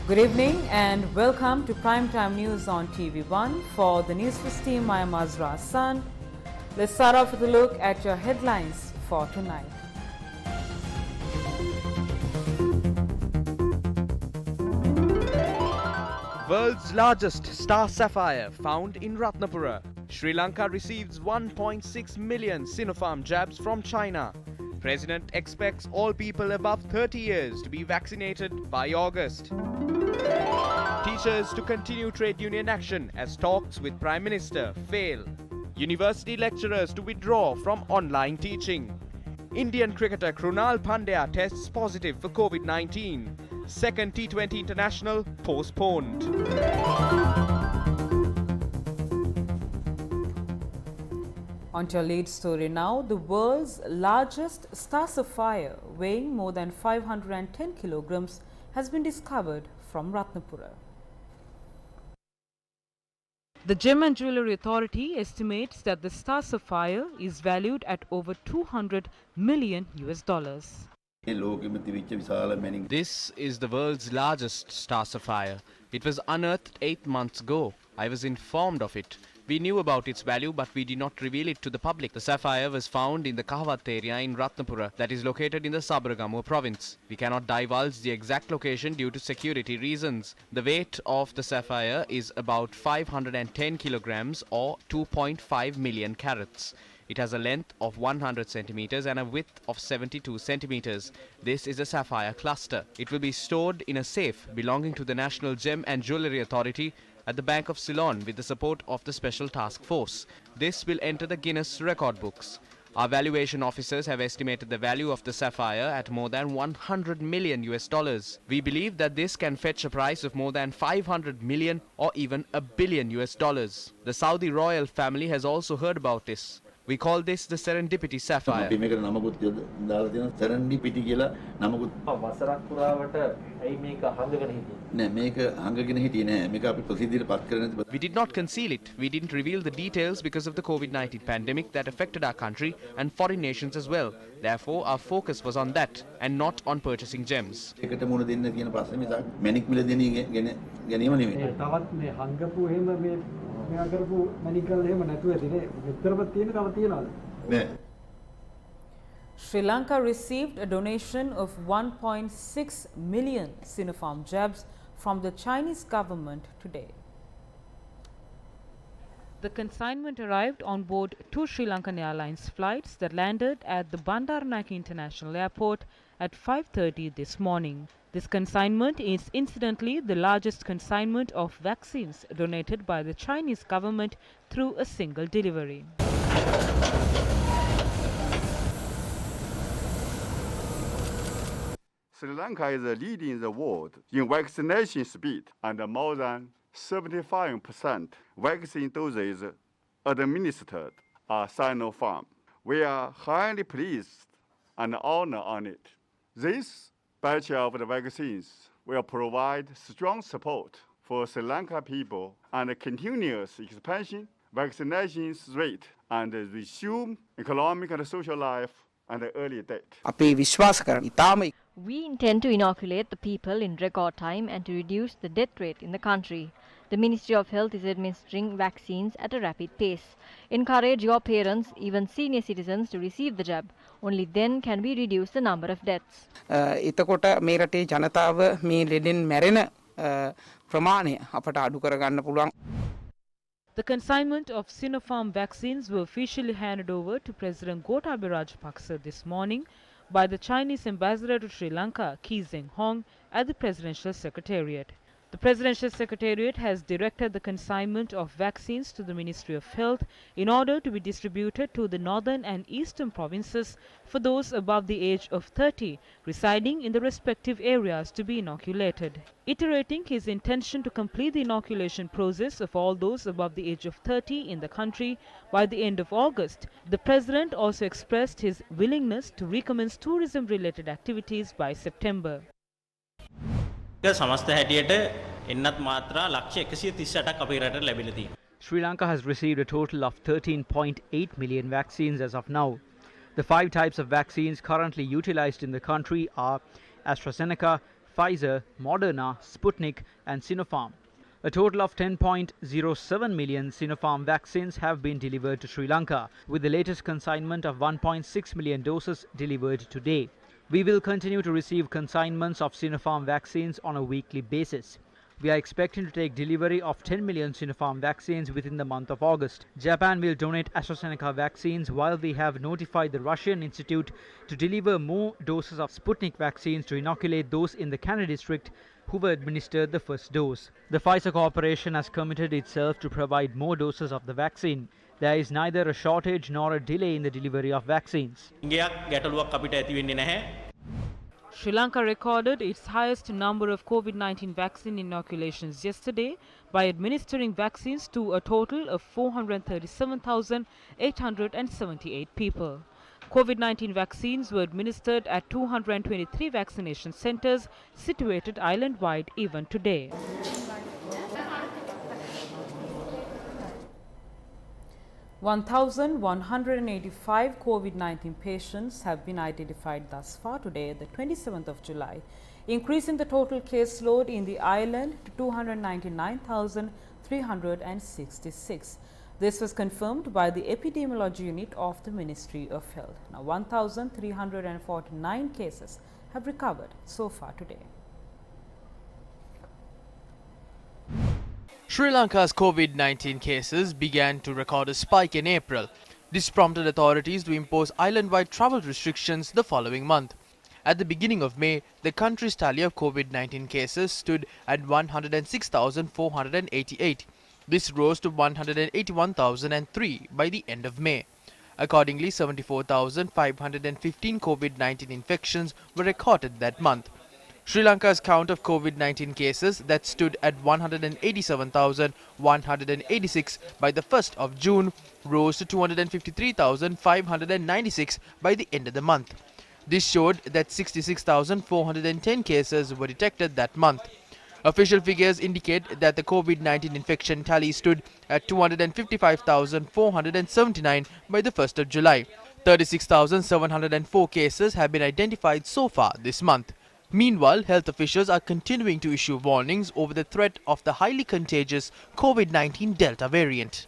Good evening and welcome to Primetime News on TV1. For the Newsfirst team, I am Azra Hassan. Let's start off with a look at your headlines for tonight. World's largest star sapphire found in Ratnapura. Sri Lanka receives 1.6 million Sinopharm jabs from China. President expects all people above 30 years to be vaccinated by August. Teachers to continue trade union action as talks with Prime Minister fail. University lecturers to withdraw from online teaching. Indian cricketer Krunal Pandya tests positive for COVID-19. Second T20 International postponed. On to your lead story now. The world's largest star sapphire, weighing more than 510 kilograms, has been discovered from Ratnapura. The Gem and Jewellery Authority estimates that the star sapphire is valued at over $200 million. This is the world's largest star sapphire. It was unearthed 8 months ago. I was informed of it. We knew about its value, but we did not reveal it to the public. The sapphire was found in the Kahawat area in Ratnapura, that is located in the Sabaragamuwa province. We cannot divulge the exact location due to security reasons. The weight of the sapphire is about 510 kilograms or 2.5 million carats. It has a length of 100 centimeters and a width of 72 centimeters. This is a sapphire cluster. It will be stored in a safe belonging to the National Gem and Jewellery Authority at the Bank of Ceylon with the support of the Special Task Force. This will enter the Guinness record books. Our valuation officers have estimated the value of the sapphire at more than $100 million. We believe that this can fetch a price of more than 500 million or even $1 billion. The Saudi royal family has also heard about this. We call this the serendipity sapphire. We did not conceal it. We didn't reveal the details because of the COVID-19 pandemic that affected our country and foreign nations as well. Therefore, our focus was on that and not on purchasing gems. Sri Lanka received a donation of 1.6 million Sinopharm jabs from the Chinese government today. The consignment arrived on board 2 Sri Lankan Airlines flights that landed at the Bandaranaike International Airport at 5:30 this morning. This consignment is incidentally the largest consignment of vaccines donated by the Chinese government through a single delivery. Sri Lanka is leading the world in vaccination speed, and more than 75% vaccine doses administered are Sinopharm. We are highly pleased and honored on it. This batch of the vaccines will provide strong support for Sri Lanka people and continuous expansion, vaccination rate, and resume economic and social life and early death. We intend to inoculate the people in record time and to reduce the death rate in the country. The Ministry of Health is administering vaccines at a rapid pace. Encourage your parents, even senior citizens, to receive the jab. Only then can we reduce the number of deaths. එතකොට මේ රටේ ජනතාව මේ ලෙඩෙන් මැරෙන ප්‍රමාණය අපට අඩු කරගන්න පුළුවන්. The consignment of Sinopharm vaccines were officially handed over to President Gotabaya Rajapaksa this morning by the Chinese ambassador to Sri Lanka, Kee Zeng Hong, at the Presidential Secretariat. The Presidential Secretariat has directed the consignment of vaccines to the Ministry of Health in order to be distributed to the northern and eastern provinces for those above the age of 30 residing in the respective areas to be inoculated. Iterating his intention to complete the inoculation process of all those above the age of 30 in the country by the end of August, the President also expressed his willingness to recommence tourism-related activities by September. Sri Lanka has received a total of 13.8 million vaccines as of now. The 5 types of vaccines currently utilized in the country are AstraZeneca, Pfizer, Moderna, Sputnik and Sinopharm. A total of 10.07 million Sinopharm vaccines have been delivered to Sri Lanka, with the latest consignment of 1.6 million doses delivered today. We will continue to receive consignments of Sinopharm vaccines on a weekly basis. We are expecting to take delivery of 10 million Sinopharm vaccines within the month of August. Japan will donate AstraZeneca vaccines, while we have notified the Russian Institute to deliver more doses of Sputnik vaccines to inoculate those in the Canada district who were administered the first dose. The Pfizer Corporation has committed itself to provide more doses of the vaccine. There is neither a shortage nor a delay in the delivery of vaccines. Sri Lanka recorded its highest number of COVID-19 vaccine inoculations yesterday by administering vaccines to a total of 437,878 people. COVID-19 vaccines were administered at 223 vaccination centers situated island-wide even today. (1,185) COVID-19 patients have been identified thus far today, the 27th of July, increasing the total case load in the island to 299,366. This was confirmed by the epidemiology unit of the Ministry of Health. Now, 1,349 cases have recovered so far today. Sri Lanka's COVID-19 cases began to record a spike in April. This prompted authorities to impose island-wide travel restrictions the following month. At the beginning of May, the country's tally of COVID-19 cases stood at 106,488. This rose to 181,003 by the end of May. Accordingly, 74,515 COVID-19 infections were recorded that month. Sri Lanka's count of COVID-19 cases that stood at 187,186 by the 1st of June rose to 253,596 by the end of the month. This showed that 66,410 cases were detected that month. Official figures indicate that the COVID-19 infection tally stood at 255,479 by the 1st of July. 36,704 cases have been identified so far this month. Meanwhile, health officials are continuing to issue warnings over the threat of the highly contagious COVID-19 Delta variant.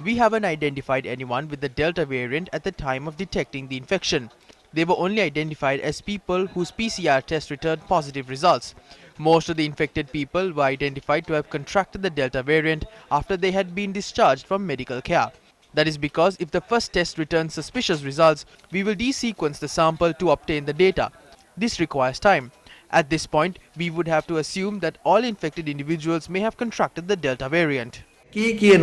We haven't identified anyone with the Delta variant at the time of detecting the infection. They were only identified as people whose PCR test returned positive results. Most of the infected people were identified to have contracted the Delta variant after they had been discharged from medical care. That is because if the first test returns suspicious results, we will desequence the sample to obtain the data. This requires time. At this point, we would have to assume that all infected individuals may have contracted the Delta variant. Yesterday,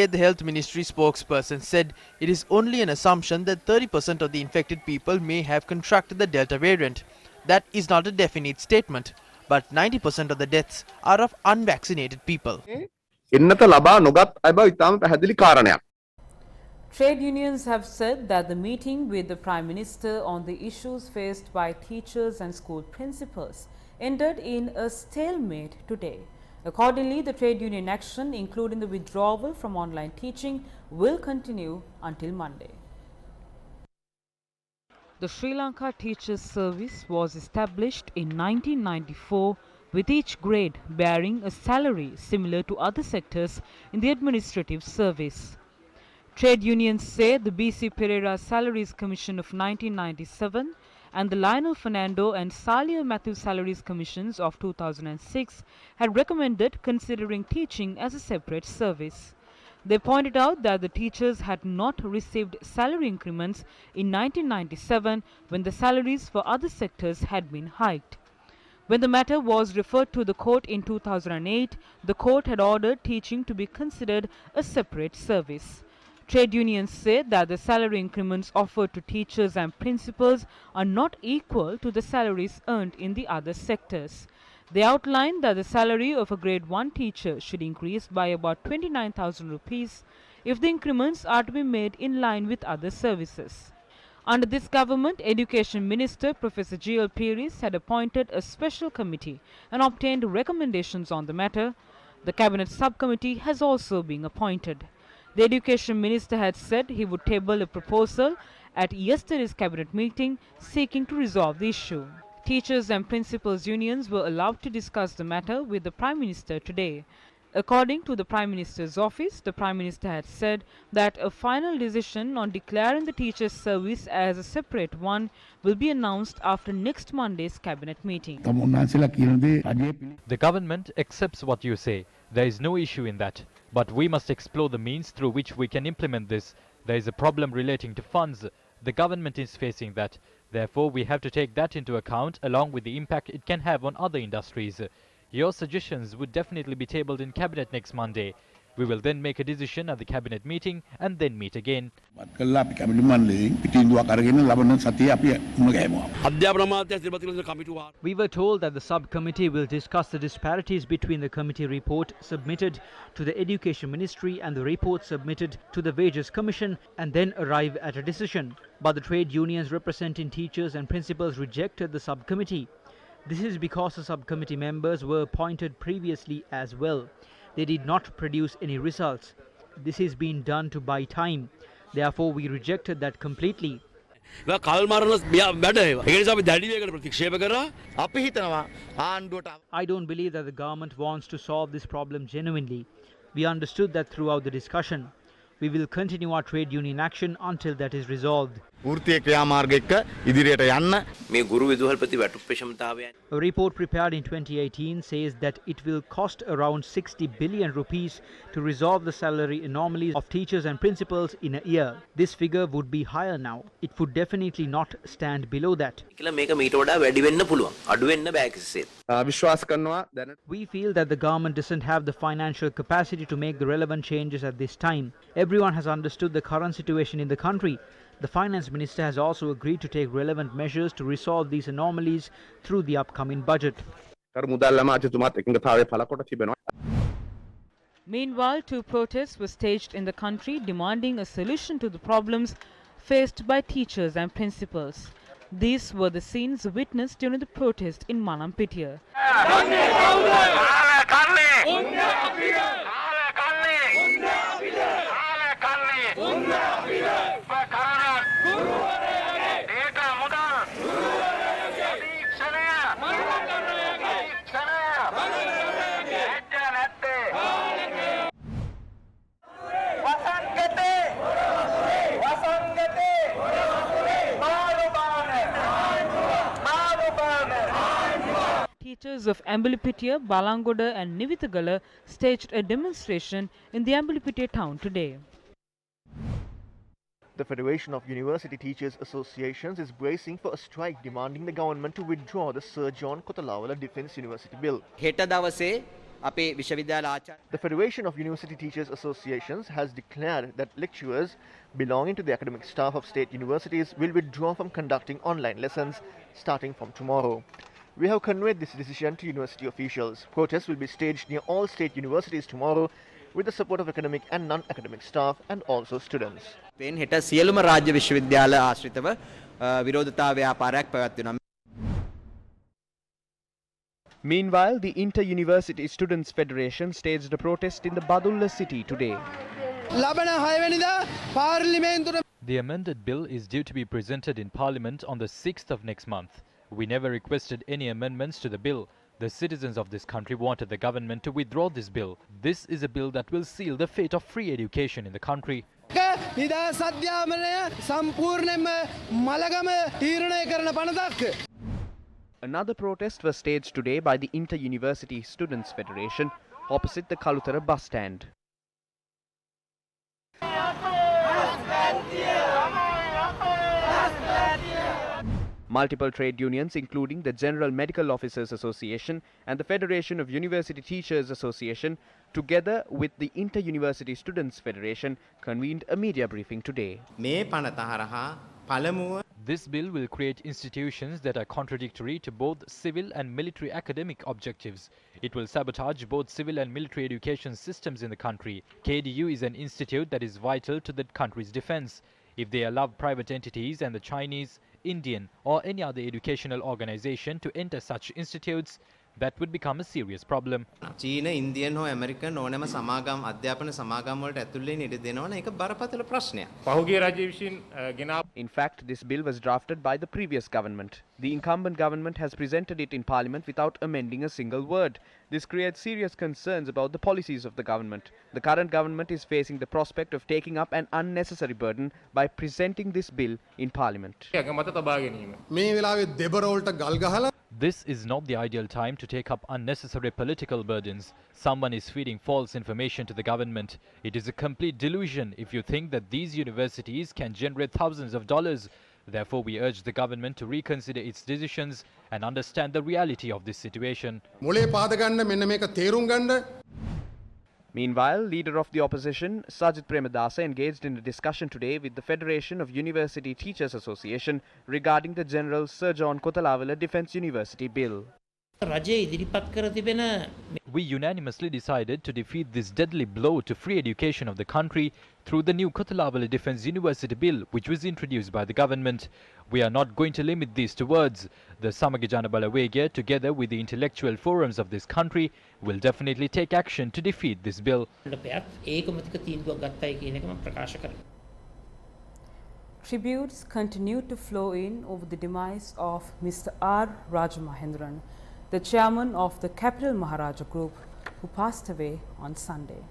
the Health Ministry spokesperson said it is only an assumption that 30% of the infected people may have contracted the Delta variant. That is not a definite statement, but 90% of the deaths are of unvaccinated people. Trade unions have said that the meeting with the Prime Minister on the issues faced by teachers and school principals ended in a stalemate today. Accordingly, the trade union action, including the withdrawal from online teaching, will continue until Monday. The Sri Lanka Teachers Service was established in 1994 with each grade bearing a salary similar to other sectors in the administrative service. Trade unions say the B.C. Pereira Salaries Commission of 1997 and the Lionel Fernando and Salia Matthew Salaries Commissions of 2006 had recommended considering teaching as a separate service. They pointed out that the teachers had not received salary increments in 1997 when the salaries for other sectors had been hiked. When the matter was referred to the court in 2008, the court had ordered teaching to be considered a separate service. Trade unions say that the salary increments offered to teachers and principals are not equal to the salaries earned in the other sectors. They outlined that the salary of a grade 1 teacher should increase by about 29,000 rupees if the increments are to be made in line with other services. Under this government, Education Minister Professor G.L. Piris had appointed a special committee and obtained recommendations on the matter. The Cabinet Subcommittee has also been appointed. The Education Minister had said he would table a proposal at yesterday's cabinet meeting seeking to resolve the issue. Teachers and principals unions were allowed to discuss the matter with the Prime Minister today. According to the Prime Minister's office, the Prime Minister had said that a final decision on declaring the teachers' service as a separate one will be announced after next Monday's cabinet meeting. The government accepts what you say. There is no issue in that. But we must explore the means through which we can implement this. There is a problem relating to funds. The government is facing that. Therefore, we have to take that into account along with the impact it can have on other industries. Your suggestions would definitely be tabled in Cabinet next Monday. We will then make a decision at the Cabinet meeting and then meet again. We were told that the subcommittee will discuss the disparities between the committee report submitted to the Education Ministry and the report submitted to the Wages Commission and then arrive at a decision. But the trade unions representing teachers and principals rejected the subcommittee. This is because the subcommittee members were appointed previously as well. They did not produce any results. This is being done to buy time. Therefore, we rejected that completely. I don't believe that the government wants to solve this problem genuinely. We understood that throughout the discussion. We will continue our trade union action until that is resolved. A report prepared in 2018 says that it will cost around 60 billion rupees to resolve the salary anomalies of teachers and principals in a year. This figure would be higher now. It would definitely not stand below that. We feel that the government doesn't have the financial capacity to make the relevant changes at this time. Everyone has understood the current situation in the country. The Finance Minister has also agreed to take relevant measures to resolve these anomalies through the upcoming budget. Meanwhile, 2 protests were staged in the country demanding a solution to the problems faced by teachers and principals. These were the scenes witnessed during the protest in Manampitia. Teachers of Ambalipitia, Balangoda and Nivithagala staged a demonstration in the Ambalipitia town today. The Federation of University Teachers Associations is bracing for a strike demanding the government to withdraw the Sir John Kotalawala Defence University Bill. The Federation of University Teachers Associations has declared that lecturers belonging to the academic staff of state universities will withdraw from conducting online lessons starting from tomorrow. We have conveyed this decision to university officials. Protests will be staged near all state universities tomorrow with the support of academic and non-academic staff and also students. Meanwhile, the Inter-University Students' Federation staged a protest in the Badulla city today. The amended bill is due to be presented in Parliament on the 6th of next month. We never requested any amendments to the bill. The citizens of this country wanted the government to withdraw this bill. This is a bill that will seal the fate of free education in the country. Another protest was staged today by the Inter-University Students' Federation opposite the Kalutara bus stand. Multiple trade unions, including the General Medical Officers Association and the Federation of University Teachers Association, together with the Inter-University Students' Federation, convened a media briefing today. This bill will create institutions that are contradictory to both civil and military academic objectives. It will sabotage both civil and military education systems in the country. KDU is an institute that is vital to the country's defense. If they allow private entities and the Chinese, Indian or any other educational organization to enter such institutes, that would become a serious problem. චීන Indian හෝ American ඕනෑම සමාගම් අධ්‍යාපන සමාගම් වලට ඇතුල් වෙන්න ඉඩ දෙනවනේ ඒක බරපතල ප්‍රශ්නයක්. පහුගිය රජය විසින් In fact, this bill was drafted by the previous government. The incumbent government has presented it in parliament without amending a single word. This creates serious concerns about the policies of the government. The current government is facing the prospect of taking up an unnecessary burden by presenting this bill in parliament. This is not the ideal time to take up unnecessary political burdens. Someone is feeding false information to the government. It is a complete delusion if you think that these universities can generate thousands of dollars. Therefore, we urge the government to reconsider its decisions and understand the reality of this situation. Meanwhile, leader of the opposition, Sajid Premadasa, engaged in a discussion today with the Federation of University Teachers Association regarding the General Sir John Kotalawala Defence University Bill. We unanimously decided to defeat this deadly blow to free education of the country through the new Kotalawala Defence University Bill, which was introduced by the government. We are not going to limit these to words. The Samagi Jana Balawegya, together with the intellectual forums of this country, will definitely take action to defeat this bill. Tributes continue to flow in over the demise of Mr. R. Rajamahendran, the chairman of the Capital Maharaja Group, who passed away on Sunday.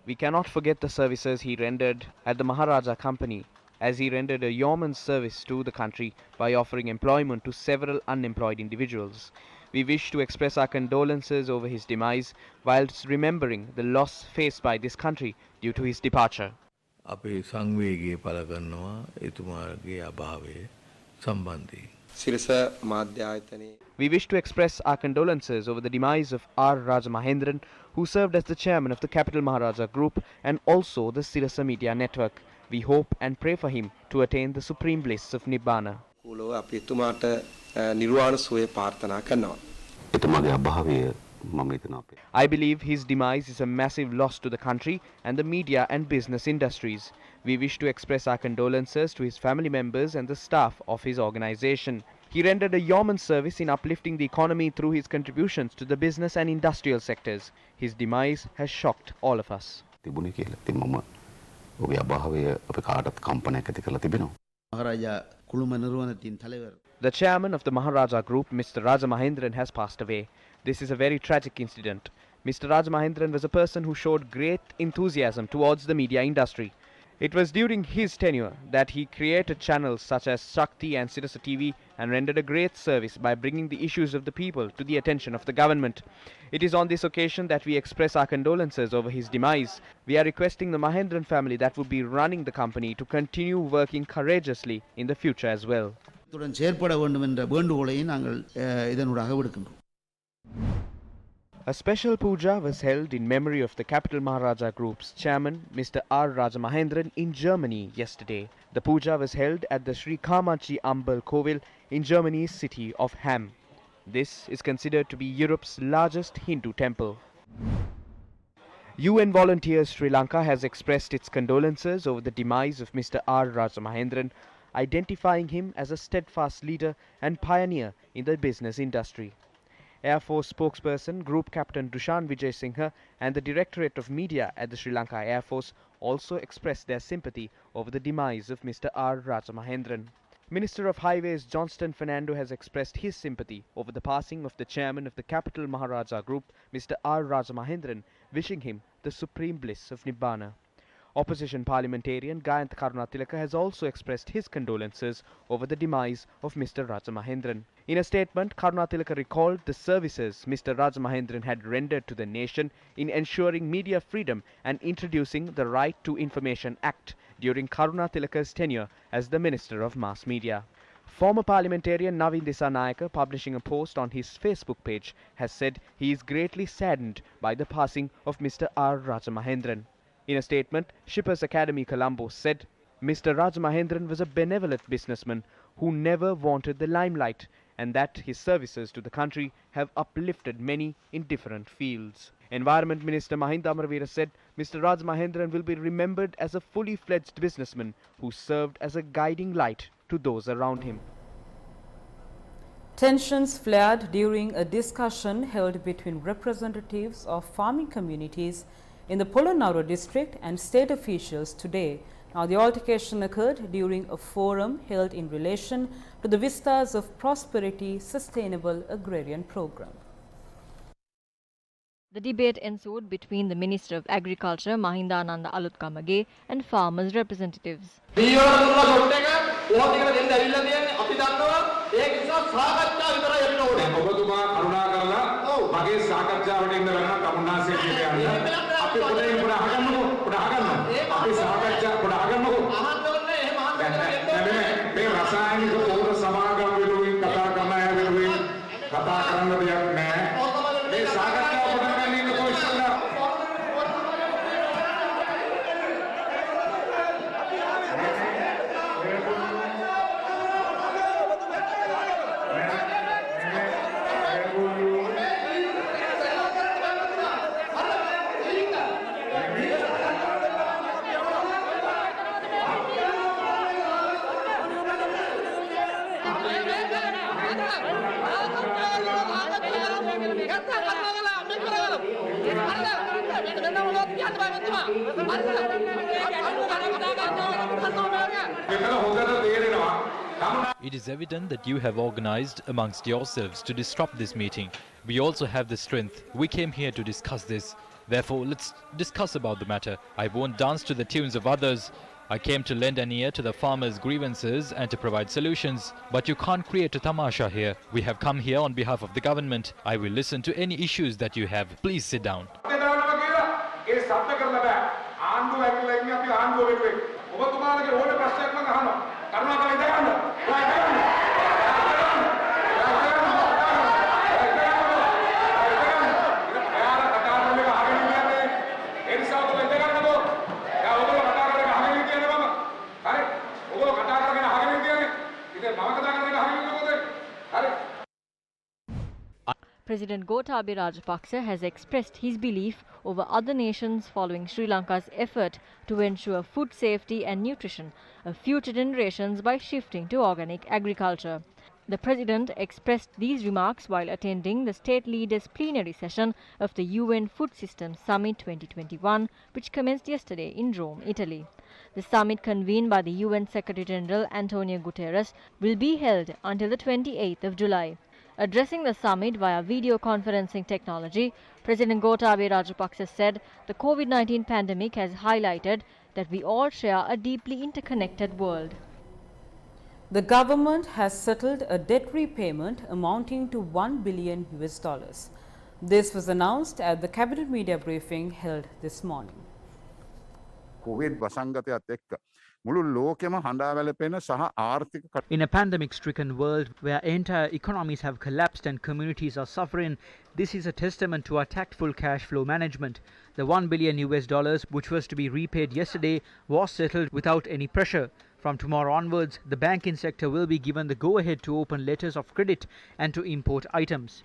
We cannot forget the services he rendered at the Maharaja Company, as he rendered a yeoman's service to the country by offering employment to several unemployed individuals. We wish to express our condolences over his demise whilst remembering the loss faced by this country due to his departure. We wish to express our condolences over the demise of R. Rajamahendran, who served as the chairman of the Capital Maharaja Group and also the Sirasa Media Network. We hope and pray for him to attain the supreme bliss of Nibbana. I believe his demise is a massive loss to the country and the media and business industries. We wish to express our condolences to his family members and the staff of his organization. He rendered a yeoman's service in uplifting the economy through his contributions to the business and industrial sectors. His demise has shocked all of us. The chairman of the Maharaja Group, Mr. Rajamahendran, has passed away. This is a very tragic incident. Mr. Rajamahendran was a person who showed great enthusiasm towards the media industry. It was during his tenure that he created channels such as Shakti and Sirasa TV and rendered a great service by bringing the issues of the people to the attention of the government. It is on this occasion that we express our condolences over his demise. We are requesting the Mahendran family that would be running the company to continue working courageously in the future as well. A special puja was held in memory of the Capital Maharaja Group's chairman, Mr. R. Rajamahendran, in Germany yesterday. The puja was held at the Sri Kamachi Ambal Kovil in Germany's city of Hamm. This is considered to be Europe's largest Hindu temple. UN Volunteers Sri Lanka has expressed its condolences over the demise of Mr. R. Rajamahendran, identifying him as a steadfast leader and pioneer in the business industry. Air Force spokesperson Group Captain Dushan Vijay Singha and the Directorate of Media at the Sri Lanka Air Force also expressed their sympathy over the demise of Mr. R. Rajamahendran. Minister of Highways Johnston Fernando has expressed his sympathy over the passing of the chairman of the Capital Maharaja Group, Mr. R. Rajamahendran, wishing him the supreme bliss of Nibbana. Opposition parliamentarian Gayantha Karunatilaka has also expressed his condolences over the demise of Mr. Rajamahendran. In a statement, Karunatilaka recalled the services Mr. Rajamahendran had rendered to the nation in ensuring media freedom and introducing the Right to Information Act during Karunatilaka's tenure as the Minister of Mass Media. Former parliamentarian Navin Disanayake, publishing a post on his Facebook page, has said he is greatly saddened by the passing of Mr. R. Rajamahendran. In a statement, Shippers Academy Colombo said, Mr. Rajamahendran was a benevolent businessman who never wanted the limelight, and that his services to the country have uplifted many in different fields. Environment Minister Mahinda Amaravira said, Mr. Rajamahendran will be remembered as a fully fledged businessman who served as a guiding light to those around him. Tensions flared during a discussion held between representatives of farming communities in the Polonnaruwa district and state officials today. Now, the altercation occurred during a forum held in relation to the Vistas of Prosperity Sustainable Agrarian Program. The debate ensued between the Minister of Agriculture Mahindananda Alutkamage and farmers' representatives. It is evident that you have organized amongst yourselves to disrupt this meeting. We also have the strength. We came here to discuss this. Therefore, let's discuss about the matter. I won't dance to the tunes of others. I came to lend an ear to the farmers' grievances and to provide solutions. But you can't create a tamasha here. We have come here on behalf of the government. I will listen to any issues that you have. Please sit down. President Gotabaya Rajapaksa has expressed his belief over other nations following Sri Lanka's effort to ensure food safety and nutrition of future generations by shifting to organic agriculture. The President expressed these remarks while attending the state leaders' plenary session of the UN Food Systems Summit 2021, which commenced yesterday in Rome, Italy. The summit, convened by the UN Secretary-General Antonio Guterres, will be held until the 28th of July. Addressing the summit via video conferencing technology, President Gotabaya Rajapaksa said the COVID-19 pandemic has highlighted that we all share a deeply interconnected world. The government has settled a debt repayment amounting to $1 billion. This was announced at the cabinet media briefing held this morning. In a pandemic-stricken world where entire economies have collapsed and communities are suffering, this is a testament to our tactful cash flow management. The $1 billion, which was to be repaid yesterday, was settled without any pressure. From tomorrow onwards, the banking sector will be given the go-ahead to open letters of credit and to import items.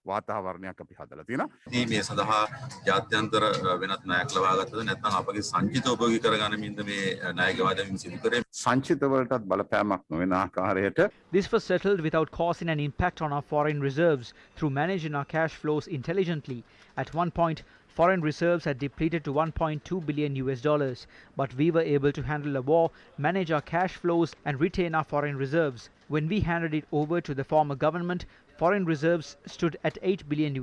වාතාවරණයක් අපි හදලා තියෙනවා. මේ සඳහා ජාත්‍යන්තර වෙනත් ණයක් ලබා ගත්තද නැත්නම් අපගේ සංචිත උපයෝගී කරගැනීමෙන්ද මේ ණය ගෙවා දැමීම සිදු කරේ. සංචිත වලටත් බලපෑමක් නොවන ආකාරයට. This was settled without causing an impact on our foreign reserves through managing our cash flows intelligently. At one point, foreign reserves had depleted to $1.2 billion, but we were able to handle the war, manage our cash flows and retain our foreign reserves. When we handed it over to the former government, foreign reserves stood at $8 billion,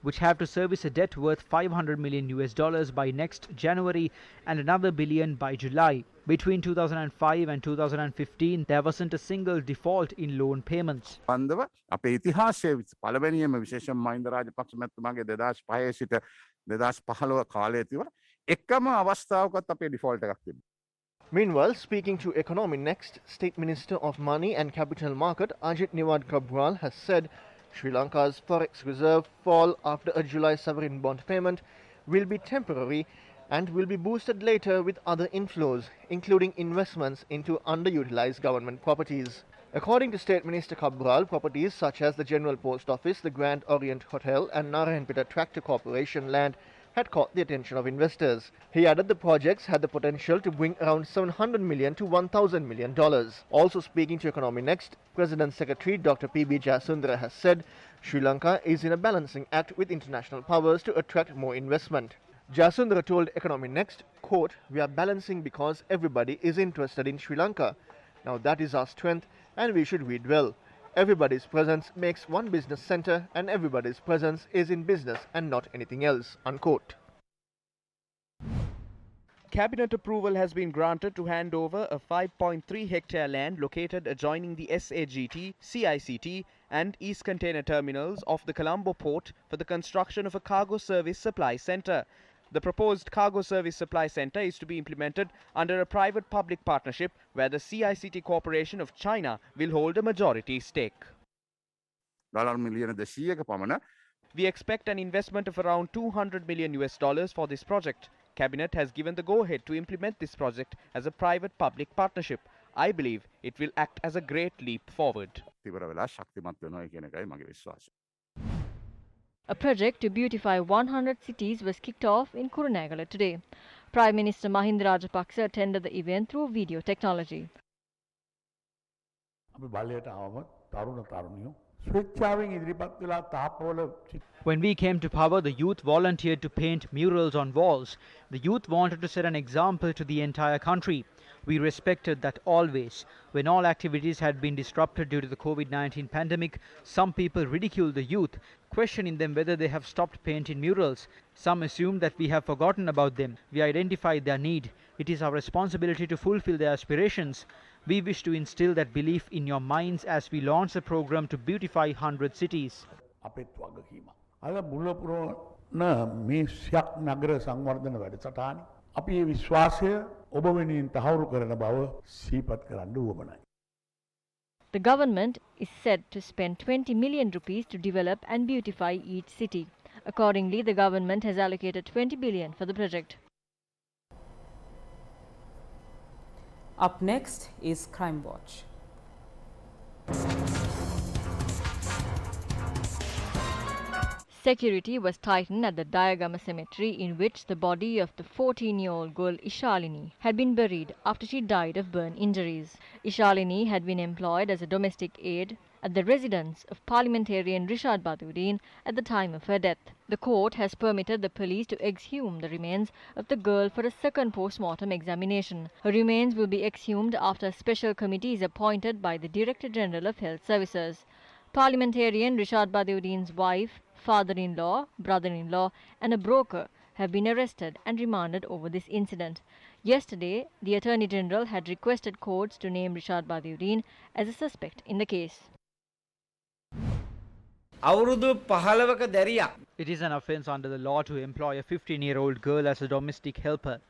which have to service a debt worth $500 million by next January and another billion by July. Between 2005 and 2015, there wasn't a single default in loan payments. අපේ ඉතිහාසයේ පළවෙනියම විශේෂම මහින්ද රාජපක්ෂ මැතිතුමාගේ 2005 සිට 2015 කාලය තිබුණා එකම අවස්ථාවකත් අපේ default එකක් තිබුණා. Meanwhile, speaking to Economy Next, State Minister of Money and Capital Market Ajit Niwad Kabral has said Sri Lanka's forex reserve fall after a July sovereign bond payment will be temporary and will be boosted later with other inflows, including investments into underutilized government properties. According to State Minister Kabral, properties such as the General Post Office, the Grand Orient Hotel and Narayanpeta Tractor Corporation land had caught the attention of investors. He added the projects had the potential to bring around $700 million to $1,000 million. Also speaking to Economy Next, President Secretary Dr. P.B. Jasundra has said Sri Lanka is in a balancing act with international powers to attract more investment. Jasundra told Economy Next, quote, "We are balancing because everybody is interested in Sri Lanka. Now that is our strength and we should read well. Everybody's presence makes one business center and everybody's presence is in business and not anything else," unquote. Cabinet approval has been granted to hand over a 5.3 hectare land located adjoining the SAGT, CICT and East Container Terminals of the Colombo port for the construction of a cargo service supply centre. The proposed cargo service supply centre is to be implemented under a private-public partnership where the CICT Corporation of China will hold a majority stake. We expect an investment of around $200 million for this project. Cabinet has given the go-ahead to implement this project as a private-public partnership. I believe it will act as a great leap forward. A project to beautify 100 cities was kicked off in Kurunegala today. Prime Minister Mahinda Rajapaksa attended the event through video technology. When we came to power, the youth volunteered to paint murals on walls. The youth wanted to set an example to the entire country. We respected that always. When all activities had been disrupted due to the COVID-19 pandemic, some people ridiculed the youth, questioning them whether they have stopped painting murals. Some assumed that we have forgotten about them. We identified their need. It is our responsibility to fulfill their aspirations. We wish to instill that belief in your minds as we launch the program to beautify 100 cities. The government is said to spend 20 million rupees to develop and beautify each city. Accordingly, the government has allocated 20 billion for the project. Up next is Crime Watch. Security was tightened at the Dayagama cemetery, in which the body of the 14-year-old girl Ishalini had been buried after she died of burn injuries. Ishalini had been employed as a domestic aide at the residence of parliamentarian Rishad Badudin at the time of her death. The court has permitted the police to exhume the remains of the girl for a second post-mortem examination. Her remains will be exhumed after a special committee is appointed by the Director General of Health Services. Parliamentarian Rishad Badudin's wife, father-in-law, brother-in-law and a broker have been arrested and remanded over this incident. Yesterday, the Attorney General had requested courts to name Rishad Badudin as a suspect in the case. It is an offence under the law to employ a 15-year-old girl as a domestic helper.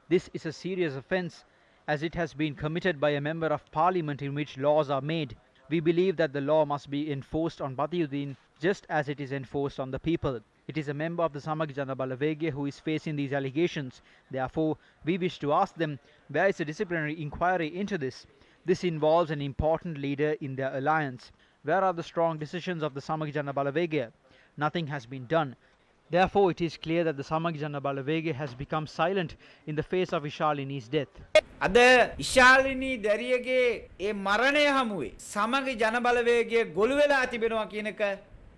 This is a serious offence as it has been committed by a member of parliament in which laws are made. We believe that the law must be enforced on Badudin just as it is enforced on the people. It is a member of the Samag Jana Balawege who is facing these allegations. Therefore, we wish to ask them, where is a disciplinary inquiry into this? This involves an important leader in their alliance. Where are the strong decisions of the Samag Jana Balawege? Nothing has been done. Therefore, it is clear that the Samag Jana Balawege has become silent in the face of Ishalini's death. අද ඉශාලිනී දැරියගේ ඒ මරණය හමුවේ සමග ජනබලවේගයේ ගොළු වෙලා තිබෙනවා කියන එක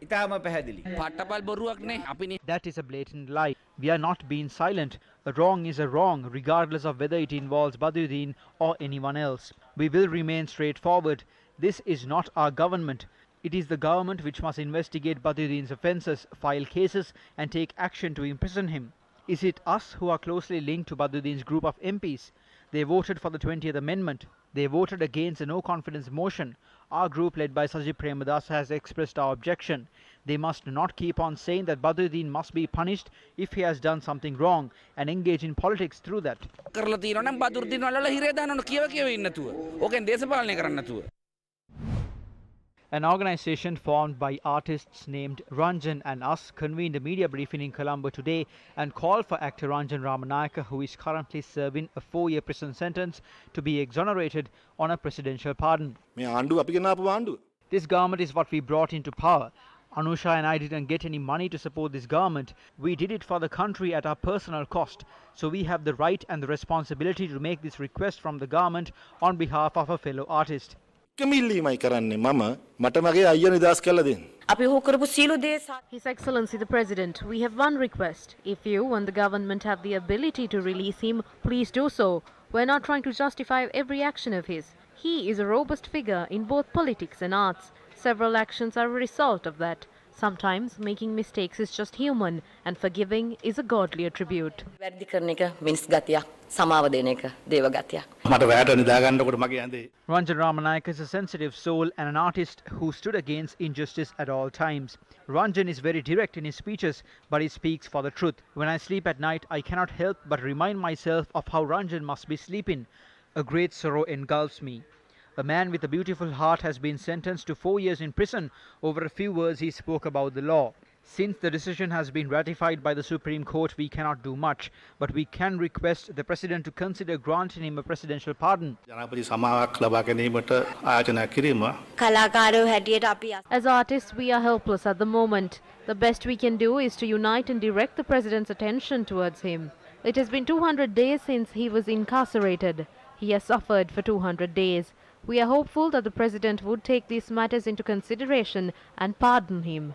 ඉතාම පැහැදිලි. පට්ටපල් බොරුවක් නේ අපිනේ. That is a blatant lie. We are not being silent. A wrong is a wrong, regardless of whether it involves Badudin or anyone else. We will remain straightforward. This is not our government. It is the government which must investigate Badudin's offences, file cases and take action to imprison him. Is it us who are closely linked to Badudin's group of MPs? They voted for the 20th Amendment. They voted against the no-confidence motion. Our group, led by Sajid Premadas, has expressed our objection. They must not keep on saying that Badudin must be punished if he has done something wrong and engage in politics through that. An organization formed by artists named Ranjan and Us convened a media briefing in Colombo today and called for actor Ranjan Ramanayaka, who is currently serving a 4-year prison sentence, to be exonerated on a presidential pardon. This government is what we brought into power. Anusha and I didn't get any money to support this government. We did it for the country at our personal cost. So we have the right and the responsibility to make this request from the government on behalf of a fellow artist. His Excellency the President, we have one request. If you and the government have the ability to release him, please do so. We're not trying to justify every action of his. He is a robust figure in both politics and arts. Several actions are a result of that. Sometimes making mistakes is just human, and forgiving is a godly attribute. Ranjan Ramanayake is a sensitive soul and an artist who stood against injustice at all times. Ranjan is very direct in his speeches, but he speaks for the truth. When I sleep at night, I cannot help but remind myself of how Ranjan must be sleeping. A great sorrow engulfs me. A man with a beautiful heart has been sentenced to 4 years in prison over a few words he spoke about the law. Since the decision has been ratified by the Supreme Court, we cannot do much, but we can request the President to consider granting him a presidential pardon. As artists, we are helpless at the moment. The best we can do is to unite and direct the President's attention towards him. It has been 200 days since he was incarcerated. He has suffered for 200 days. We are hopeful that the President would take these matters into consideration and pardon him.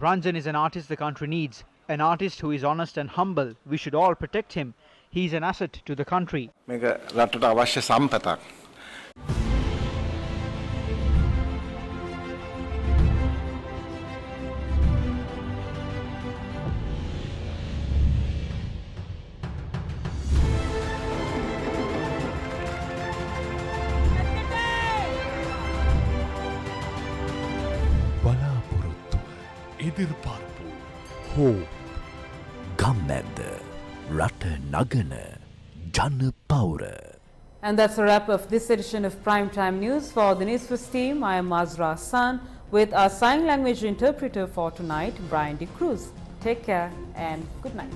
Ranjan is an artist the country needs, an artist who is honest and humble. We should all protect him. He is an asset to the country. ඉදිරිපාර්පු හෝ ගම්මැද්ද රට නගන ජන පවුර. And that's a wrap of this edition of Primetime News. For the Newsfirst team, I am Mazra Hassan with our sign language interpreter for tonight, Brian De Cruz. Take care and good night.